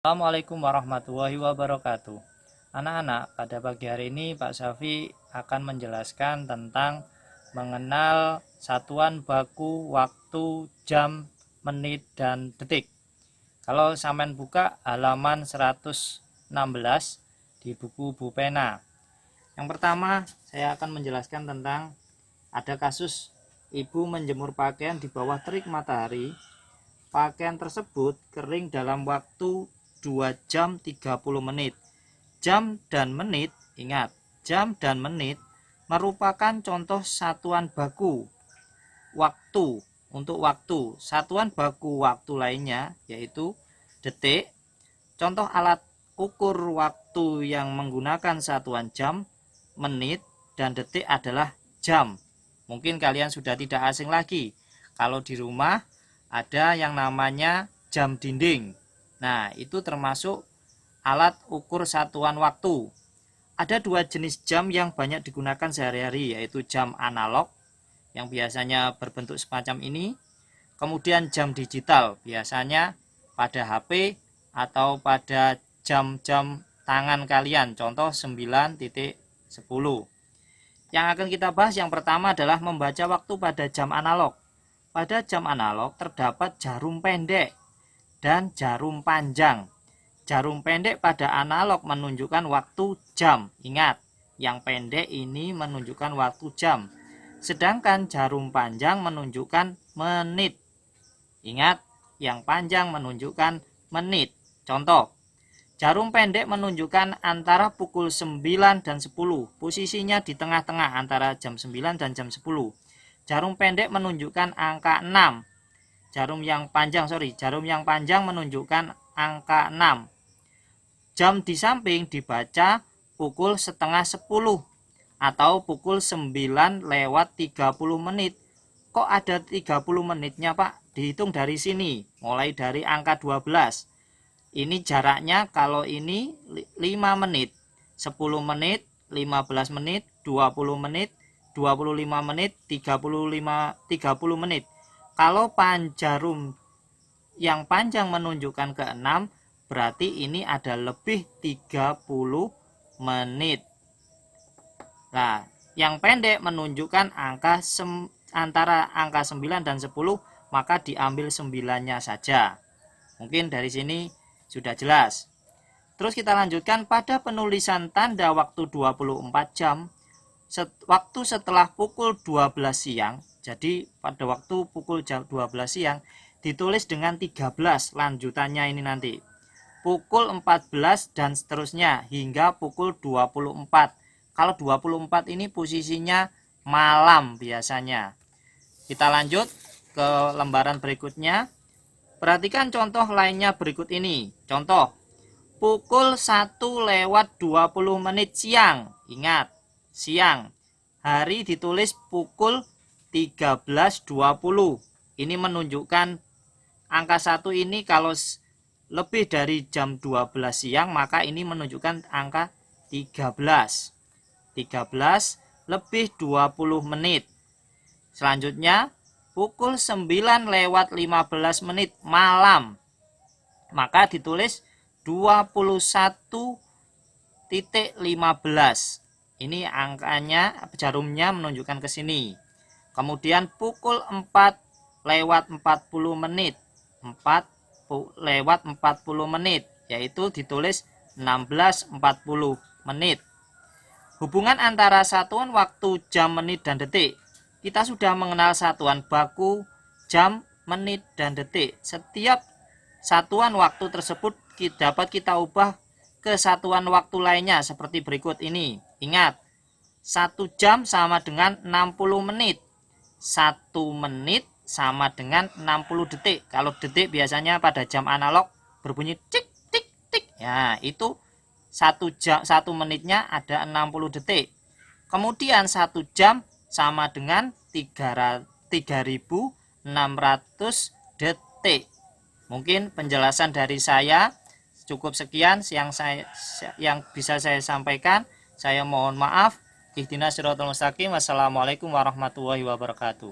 Assalamualaikum warahmatullahi wabarakatuh. Anak-anak, pada pagi hari ini Pak Safi akan menjelaskan tentang mengenal satuan baku, waktu, jam, menit, dan detik. Kalau sampean buka halaman 116 di buku Bupena. Yang pertama, saya akan menjelaskan tentang ada kasus ibu menjemur pakaian di bawah terik matahari. Pakaian tersebut kering dalam waktu 2 jam 30 menit. Jam dan menit, ingat, jam dan menit merupakan contoh satuan baku waktu. Untuk waktu, satuan baku waktu lainnya yaitu detik. Contoh alat ukur waktu yang menggunakan satuan jam, menit, dan detik adalah jam. Mungkin kalian sudah tidak asing lagi. Kalau di rumah ada yang namanya jam dinding. Nah, itu termasuk alat ukur satuan waktu. Ada dua jenis jam yang banyak digunakan sehari-hari, yaitu jam analog yang biasanya berbentuk semacam ini, kemudian jam digital biasanya pada HP atau pada jam-jam tangan kalian, contoh 9.10. Yang akan kita bahas yang pertama adalah membaca waktu pada jam analog. Pada jam analog terdapat jarum pendek dan jarum panjang. Jarum pendek pada analog menunjukkan waktu jam. Ingat, yang pendek ini menunjukkan waktu jam. Sedangkan jarum panjang menunjukkan menit. Ingat, yang panjang menunjukkan menit. Contoh, jarum pendek menunjukkan antara pukul 9 dan 10. Posisinya di tengah-tengah antara jam 9 dan jam 10. Jarum pendek menunjukkan angka 6. Jarum yang panjang menunjukkan angka 6. Jam di samping dibaca pukul setengah 10 atau pukul 9:30 menit. Kok ada 30 menitnya, Pak? Dihitung dari sini, mulai dari angka 12. Ini jaraknya, kalau ini 5 menit, 10 menit, 15 menit, 20 menit, 25 menit, 30 menit. Kalau jarum yang panjang menunjukkan ke 6, berarti ini ada lebih 30 menit. Nah, yang pendek menunjukkan antara angka 9 dan 10, maka diambil 9-nya saja. Mungkin dari sini sudah jelas. Terus kita lanjutkan pada penulisan tanda waktu 24 jam. Waktu setelah pukul 12 siang, jadi pada waktu pukul 12 siang ditulis dengan 13 lanjutannya ini nanti. Pukul 14 dan seterusnya hingga pukul 24. Kalau 24 ini posisinya malam biasanya. Kita lanjut ke lembaran berikutnya. Perhatikan contoh lainnya berikut ini. Contoh, pukul 1:20 menit siang. Ingat, siang. Hari ditulis pukul 13:20. Ini menunjukkan angka 1 ini kalau lebih dari jam 12 siang, maka ini menunjukkan angka 13. 13 lebih 20 menit. Selanjutnya, pukul 9:15 menit malam. Maka ditulis 21:15. Ini angkanya, jarumnya menunjukkan ke sini. Kemudian pukul 4:40 menit. 4:40 menit, yaitu ditulis 16:40 menit. Hubungan antara satuan waktu jam, menit, dan detik. Kita sudah mengenal satuan baku, jam, menit, dan detik. Setiap satuan waktu tersebut dapat kita ubah ke satuan waktu lainnya seperti berikut ini. Ingat, 1 jam sama dengan 60 menit. 1 menit sama dengan 60 detik. Kalau detik biasanya pada jam analog berbunyi tik tik tik. Ya, itu 1 menitnya ada 60 detik. Kemudian 1 jam sama dengan 3.600 detik. Mungkin penjelasan dari saya cukup sekian yang bisa saya sampaikan. Saya mohon maaf. Ihdinas siratal mustaqim. Wassalamualaikum warahmatullahi wabarakatuh.